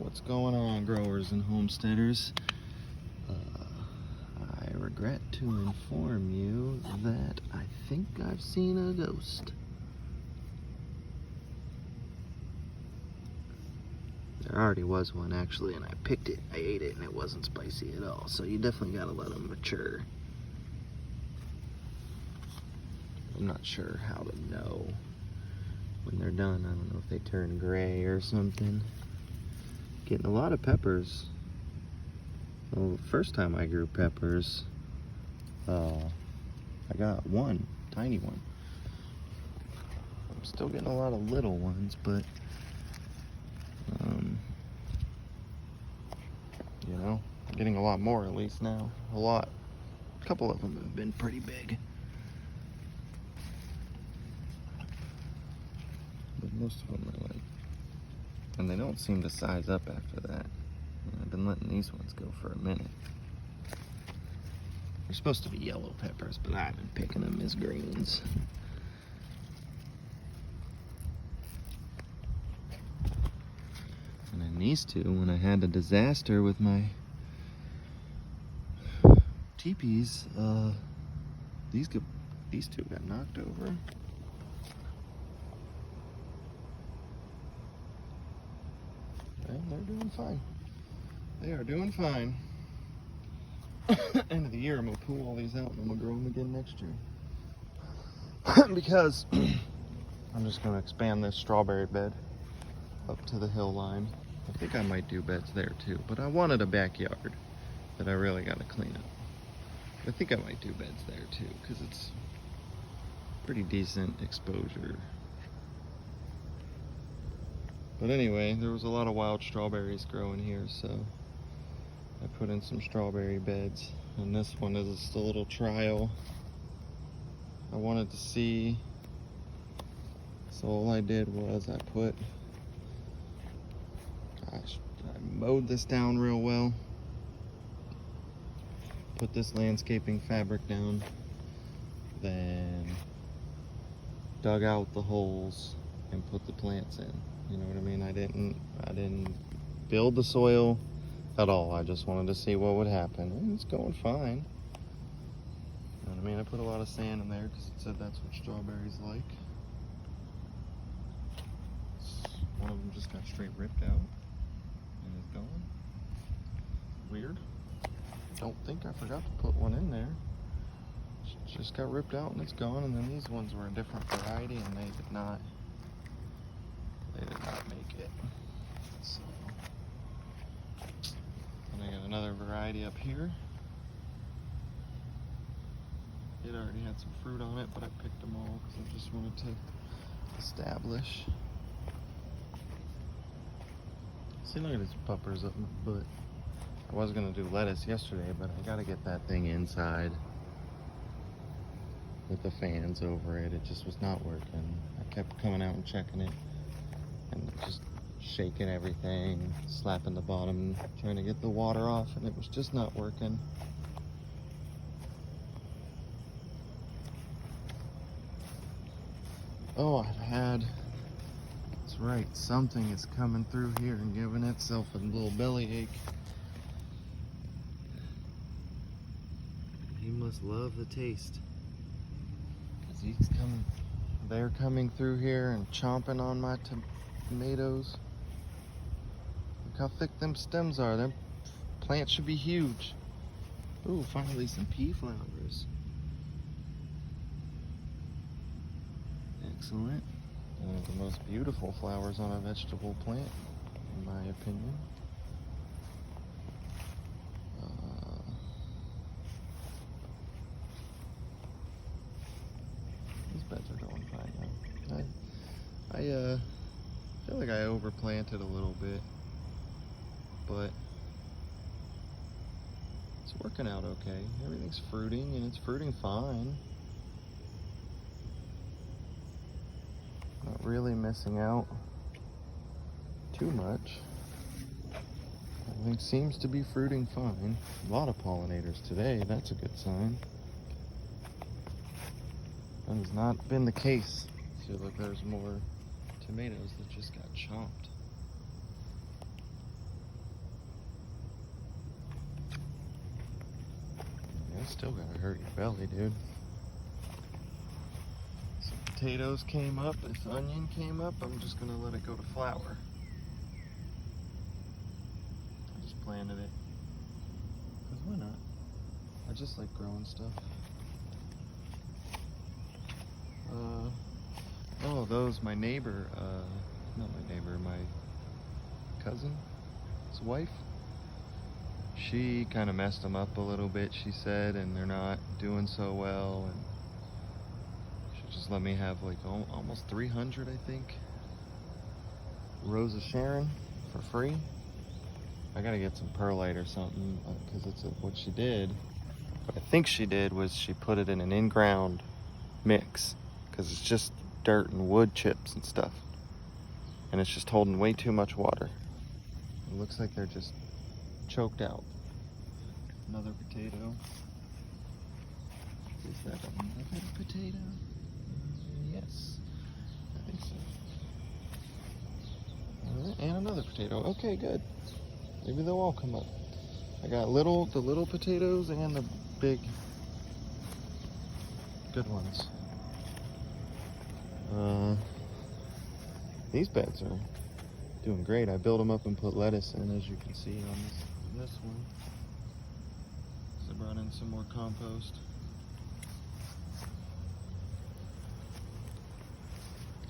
What's going on, growers and homesteaders? I regret to inform you that I think I've seen a ghost. There already was one actually, and I picked it, I ate it, and it wasn't spicy at all. So you definitely gotta let them mature. I'm not sure how to know when they're done. I don't know if they turn gray or something. Getting a lot of peppers. Well, the first time I grew peppers, I got one, tiny one. I'm still getting a lot of little ones, but you know, getting a lot more at least now. A couple of them have been pretty big. But most of them are like, and they don't seem to size up after that. I've been letting these ones go for a minute. They're supposed to be yellow peppers, but I've been picking them as greens. And then these two, when I had a disaster with my teepees, these two got knocked over. Well, they're doing fine. They are doing fine. End of the year, I'm gonna pull all these out and I'm gonna grow them again next year. Because I'm just gonna expand this strawberry bed up to the hill line. I think I might do beds there too, but I wanted a backyard that I really gotta clean up. I think I might do beds there too, because it's pretty decent exposure. But anyway, there was a lot of wild strawberries growing here, so I put in some strawberry beds, and this one is just a little trial. I wanted to see, so all I did was I mowed this down real well, put this landscaping fabric down, then dug out the holes and put the plants in. You know what I mean? I didn't build the soil at all. I just wanted to see what would happen, and it's going fine. You know what I mean? I put a lot of sand in there because it said that's what strawberries like. One of them just got straight ripped out and is gone. Weird. Don't think I forgot to put one in there. Just got ripped out and it's gone. And then these ones were a different variety and they did not make it. So, and I got another variety up here. It already had some fruit on it, but I picked them all because I just wanted to establish. See, look at these puppers up my butt. I was gonna do lettuce yesterday, but I gotta get that thing inside with the fans over it. It just was not working. I kept coming out and checking it and just shaking everything, slapping the bottom, trying to get the water off, and it was just not working. Oh, that's right, something is coming through here and giving itself a little bellyache. He must love the taste. Because they're coming through here and chomping on my tomatoes. Look how thick them stems are. Them plants should be huge. Ooh, finally some pea flowers. Excellent. One of the most beautiful flowers on a vegetable plant, in my opinion. These beds are going fine now. I feel like I overplanted a little bit, but it's working out okay. Everything's fruiting and it's fruiting fine. Not really missing out too much. Everything seems to be fruiting fine. A lot of pollinators today, that's a good sign. That has not been the case. See, look, there's more tomatoes that just got chomped. Still gotta hurt your belly, dude. Some potatoes came up. This onion came up. I'm just gonna let it go to flower. I just planted it. Because why not? I just like growing stuff. Oh, those, my neighbor, not my neighbor, my cousin's wife. She kind of messed them up a little bit, she said, and they're not doing so well. And she just let me have like almost 300, I think, Rose of Sharon for free. I gotta get some perlite or something, because it's what she did. What I think she did was she put it in an in-ground mix, because it's just dirt and wood chips and stuff, and it's just holding way too much water. It looks like they're just choked out. Another potato. Is that another potato? Yes, I think so. And another potato. Okay, good. Maybe they'll all come up. I got the little potatoes and the big, good ones. These beds are doing great. I built them up and put lettuce in, as you can see on this one. So I brought in some more compost.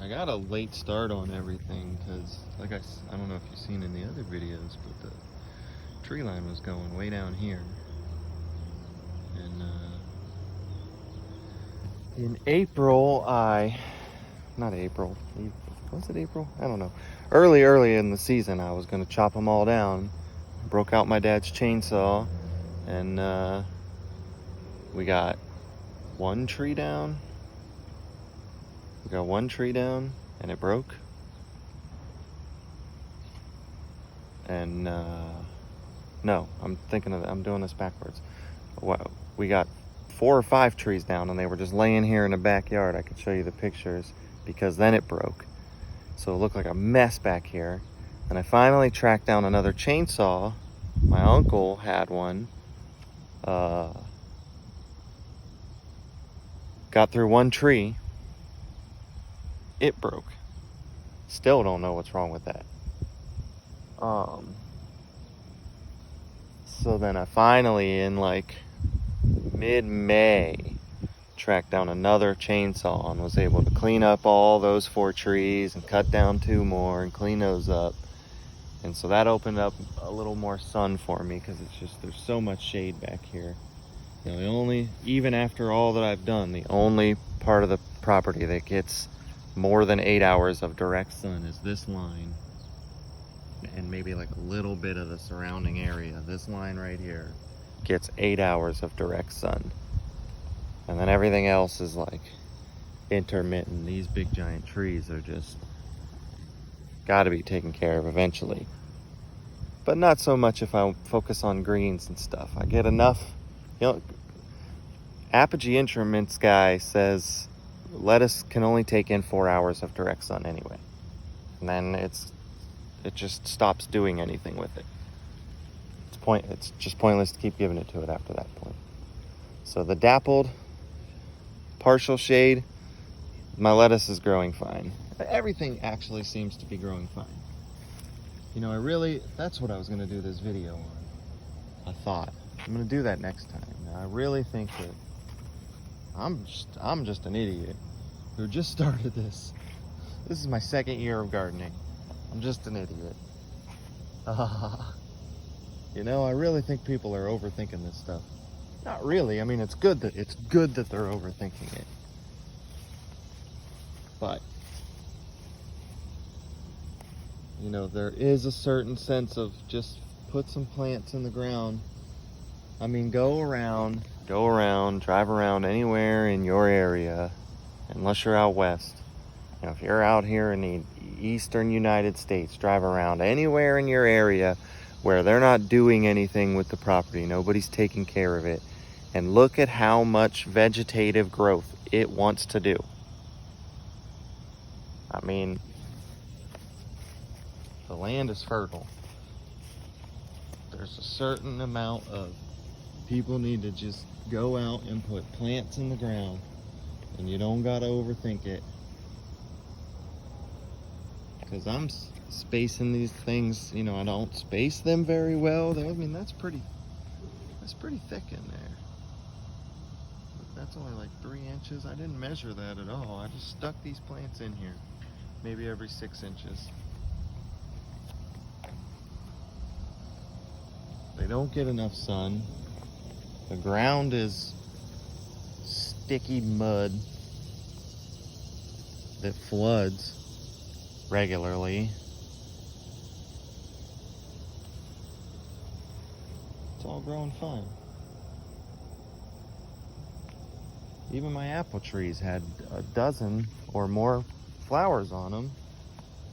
I got a late start on everything because, like I don't know if you've seen in the other videos, but the tree line was going way down here. And in April, not April, was it April? I don't know. Early in the season, I was going to chop them all down. Broke out my dad's chainsaw, and we got one tree down. We got one tree down, and it broke. And no, I'm doing this backwards. We got 4 or 5 trees down, and they were just laying here in the backyard. I could show you the pictures, because then it broke. So it looked like a mess back here. And I finally tracked down another chainsaw. My uncle had one. Got through one tree. It broke. Still don't know what's wrong with that. So then I finally, in like mid-May, tracked down another chainsaw and was able to clean up all those 4 trees and cut down 2 more and clean those up. And so that opened up a little more sun for me, because it's just, there's so much shade back here. You know, even after all that I've done, the only part of the property that gets more than 8 hours of direct sun is this line, and maybe like a little bit of the surrounding area. This line right here gets 8 hours of direct sun. And then everything else is like intermittent. These big giant trees are just got to be taken care of eventually. But not so much if I focus on greens and stuff. I get enough. You know, Apogee Instruments guy says lettuce can only take in 4 hours of direct sun anyway. And then it just stops doing anything with it. It's just pointless to keep giving it to it after that point. So the dappled, partial shade, my lettuce is growing fine. Everything actually seems to be growing fine. You know, that's what I was going to do this video on. I thought I'm going to do that next time. Now, I really think that I'm just an idiot who just started this. This is my 2nd year of gardening. I'm just an idiot. You know, I really think people are overthinking this stuff. Not really. I mean, it's good that they're overthinking it. But you know, there is a certain sense of just put some plants in the ground. I mean, go around, drive around anywhere in your area, unless you're out west. You know, if you're out here in the eastern United States, drive around anywhere in your area where they're not doing anything with the property, nobody's taking care of it, and look at how much vegetative growth it wants to do. I mean, the land is fertile. There's a certain amount of People need to just go out and put plants in the ground, and you don't gotta overthink it. Because I'm spacing these things, you know, I don't space them very well. I mean, that's pretty thick in there. But that's only like 3 inches. I didn't measure that at all. I just stuck these plants in here, maybe every 6 inches. They don't get enough sun. The ground is sticky mud that floods regularly. It's all growing fine. Even my apple trees had a dozen or more flowers on them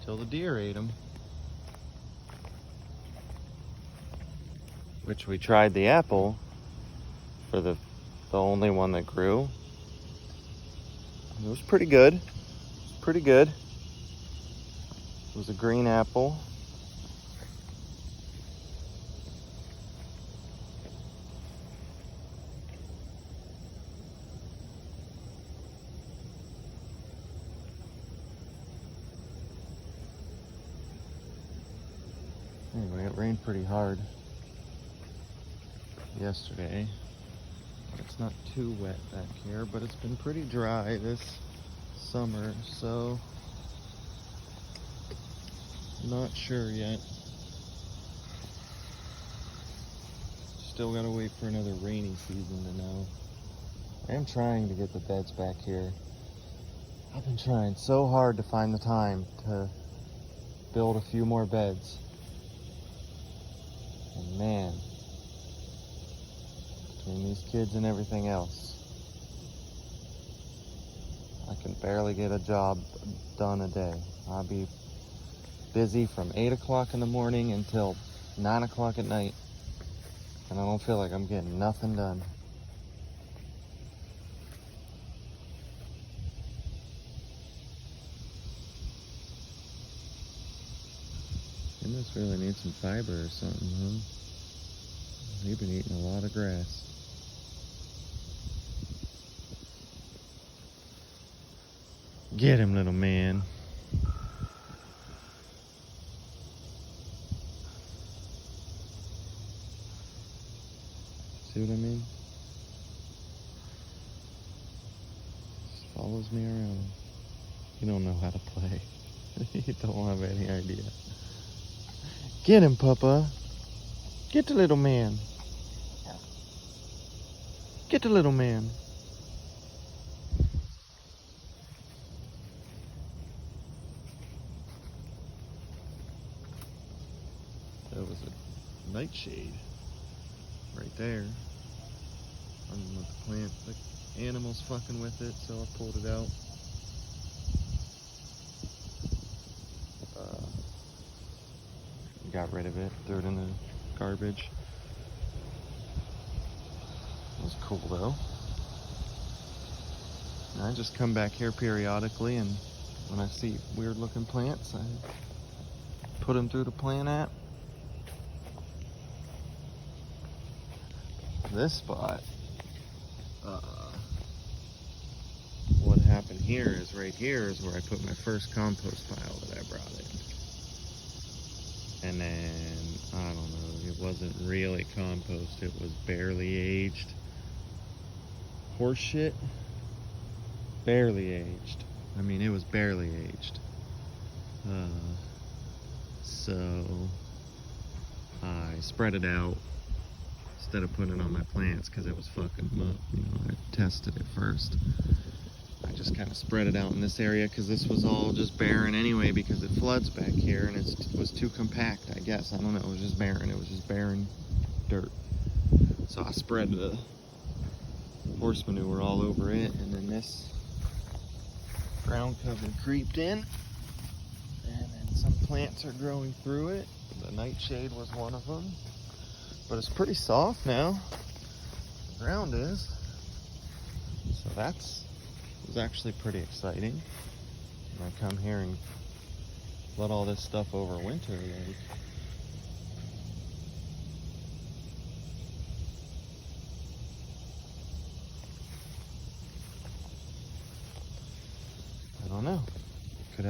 till the deer ate them. Which we tried the apple for the only one that grew. It was pretty good. Pretty good. It was a green apple. Anyway, it rained pretty hard yesterday. It's not too wet back here, but it's been pretty dry this summer, so not sure yet. Still gotta wait for another rainy season to know. I am trying to get the beds back here. I've been trying so hard to find the time to build a few more beds. And man, between these kids and everything else, I can barely get a job done a day. I'll be busy from 8 o'clock in the morning until 9 o'clock at night, and I don't feel like I'm getting nothing done. You must really need some fiber or something, huh? You've been eating a lot of grass. Get him, little man. See what I mean? Just follows me around. You don't know how to play. You don't have any idea. Get him, Papa. Get the little man. Get the little man. That was a nightshade right there. I don't know the plant, the animal's fucking with it, so I pulled it out. Got rid of it, threw it in the garbage. It was cool though. And I just come back here periodically, and when I see weird looking plants, I put them through the plant app. This spot, what happened here is right here is where I put my first compost pile that I brought in. And then, I don't know, it wasn't really compost, it was barely aged horse shit. Barely aged. I mean, it was barely aged. So I spread it out instead of putting it on my plants because it was fucking them up. You know, I tested it first. I just kind of spread it out in this area because this was all just barren anyway because it floods back here and it was too compact, I guess. I don't know, it was just barren. It was just barren dirt. So I spread the horse manure all over it, and then this ground cover creeped in, and then some plants are growing through it. The nightshade was one of them. But it's pretty soft now. The ground is. So that's was actually pretty exciting. And I come here and let all this stuff overwinter. Like,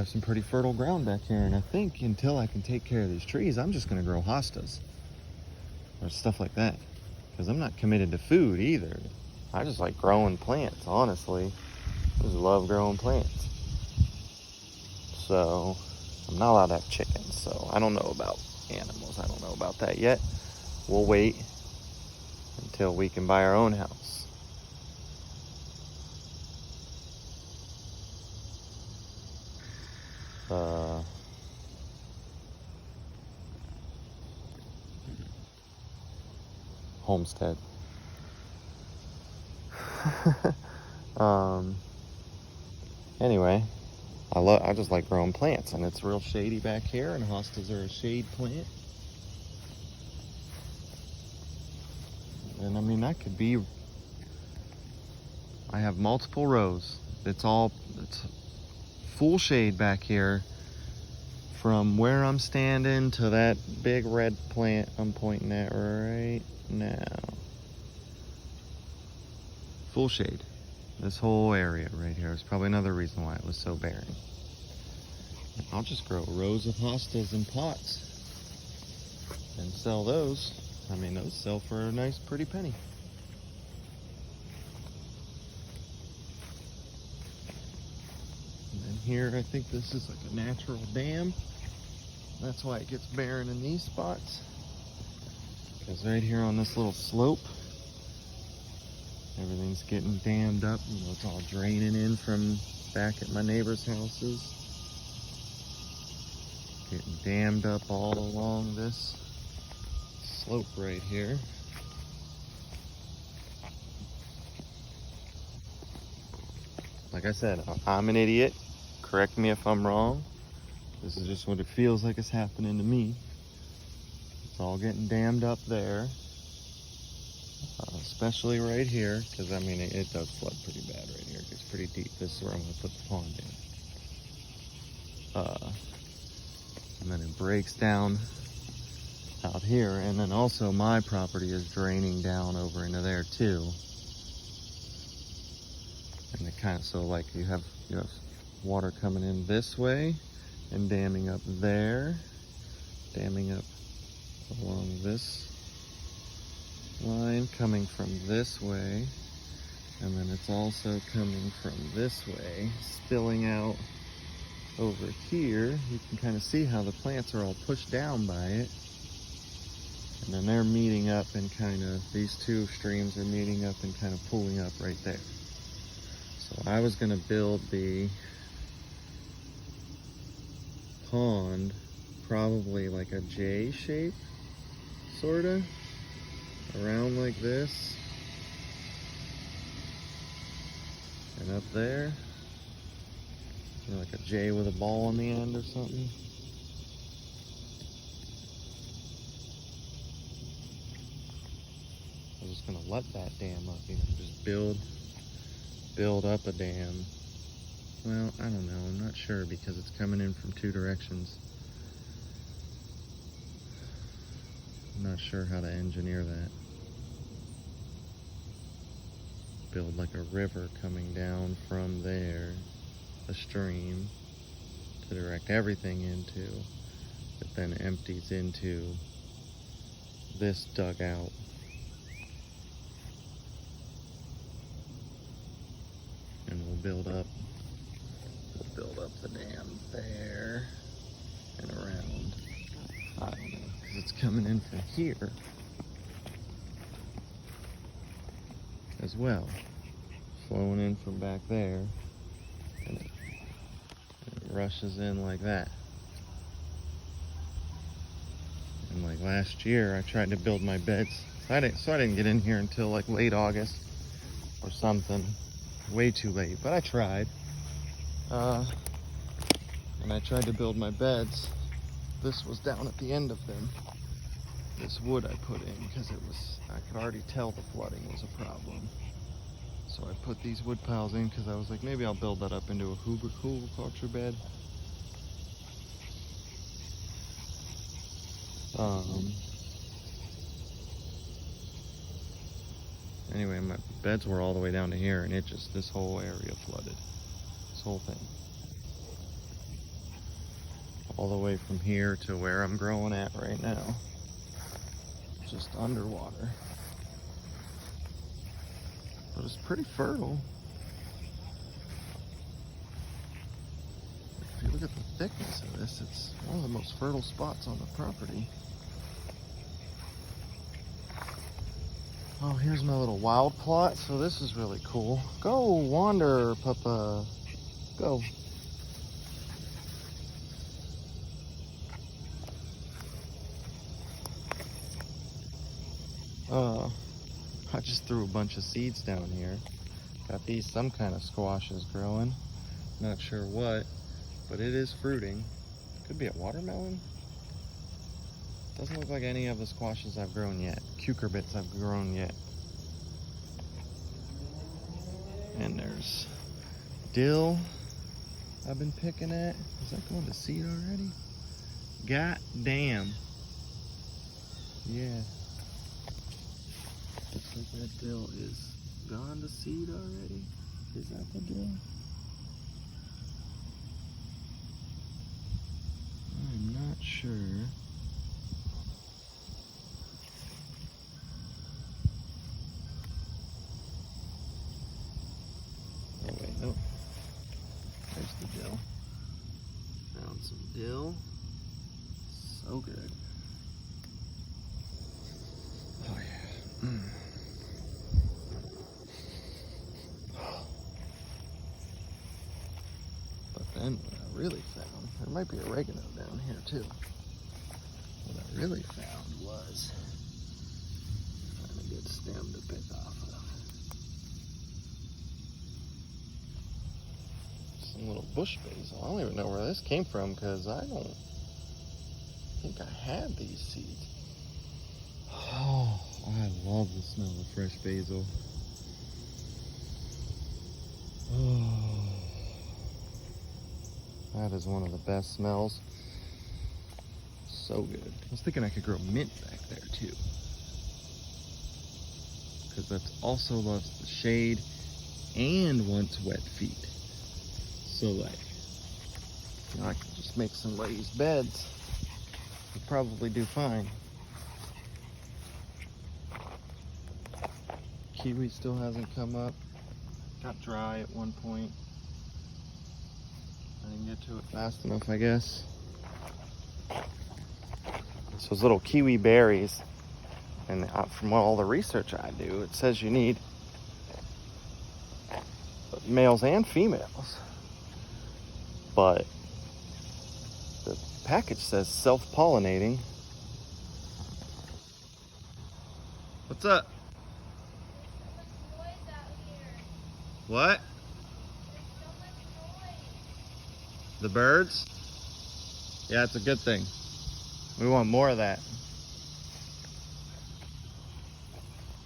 have some pretty fertile ground back here, and I think until I can take care of these trees, I'm just gonna grow hostas or stuff like that, because I'm not committed to food either. I just like growing plants, honestly. I just love growing plants. So I'm not allowed to have chickens, so I don't know about animals. I don't know about that yet. We'll wait until we can buy our own house. Homestead. Anyway, I just like growing plants, and it's real shady back here, and hostas are a shade plant. And I mean, that could be, I have multiple rows. It's full shade back here from where I'm standing to that big red plant I'm pointing at right now. Full shade. This whole area right here is probably another reason why it was so barren. I'll just grow rows of hostas in pots and sell those. I mean, those sell for a nice pretty penny. And then here, I think this is like a natural dam. That's why it gets barren in these spots. Because right here on this little slope, everything's getting dammed up. You know, it's all draining in from back at my neighbor's houses. Getting dammed up all along this slope right here. Like I said, I'm an idiot. Correct me if I'm wrong. This is just what it feels like is happening to me. It's all getting dammed up there. Especially right here, because I mean, it does flood pretty bad right here. It gets pretty deep. This is where I'm going to put the pond in. And then it breaks down out here, and then also my property is draining down over into there too. And it kind of, so like you have water coming in this way and damming up there, damming up along this line, coming from this way, and then it's also coming from this way, spilling out over here. You can kind of see how the plants are all pushed down by it. And then they're meeting up and kind of, these two streams are meeting up and kind of pulling up right there. So I was going to build the pond probably like a J shape, sort of, around like this. And up there, you know, like a J with a ball on the end or something. I'm just gonna let that dam up, you know, just build up a dam. Well, I don't know, I'm not sure because it's coming in from two directions. I'm not sure how to engineer that. Build like a river coming down from there, a stream, to direct everything into, that then empties into this dugout. And we'll build up the dam there and around. I don't know, because it's coming in from here as well, flowing in from back there, and it rushes in like that. And like last year, I tried to build my beds. So I didn't get in here until like late August or something. Way too late, but I tried. And I tried to build my beds. This was down at the end of them. This wood I put in because I could already tell the flooding was a problem. So I put these wood piles in because I was like, maybe I'll build that up into a hugelkultur bed. Anyway, my beds were all the way down to here, and this whole area flooded. This whole thing. all the way from here to where I'm growing at right now. Just underwater. But it's pretty fertile. If you look at the thickness of this, it's one of the most fertile spots on the property. Oh, here's my little wild plot. So this is really cool. Go wander, Papa. Go. I just threw a bunch of seeds down here. Got these, some kind of squashes growing. Not sure what, but it is fruiting. Could be a watermelon. Doesn't look like any of the squashes I've grown yet. Cucurbits I've grown yet. And there's dill I've been picking at. Is that going to seed already? God damn. Yeah. Looks like that dill is gone to seed already. Is that the dill? I'm not sure. Oh wait, no. There's the dill. Found some dill. So good. Oh yeah. But then what I really found, there might be oregano down here too. What I really found was find a good stem to pick off of. Some little bush basil. I don't even know where this came from because I don't think I had these seeds. Oh, I love the smell of fresh basil. Oh, that is one of the best smells. So good. I was thinking I could grow mint back there too, because that also loves the shade and wants wet feet. So like, you know, I could just make some raised beds. It'd probably do fine. Kiwi still hasn't come up. Got dry at one point. I didn't get to it fast enough, I guess. So those little kiwi berries, and from all the research I do, it says you need males and females. But the package says self-pollinating. What's up? What? So much noise. The birds? Yeah, it's a good thing. We want more of that.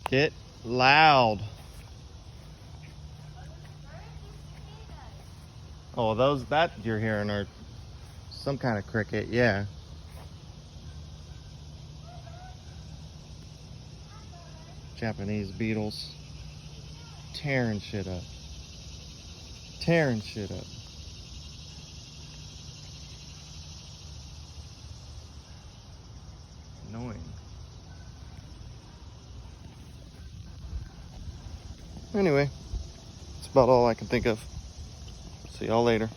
Get loud. Oh, those that you're hearing are some kind of cricket, yeah. Japanese beetles. Tearing shit up. Tearing shit up. Annoying. Anyway, that's about all I can think of. See y'all later.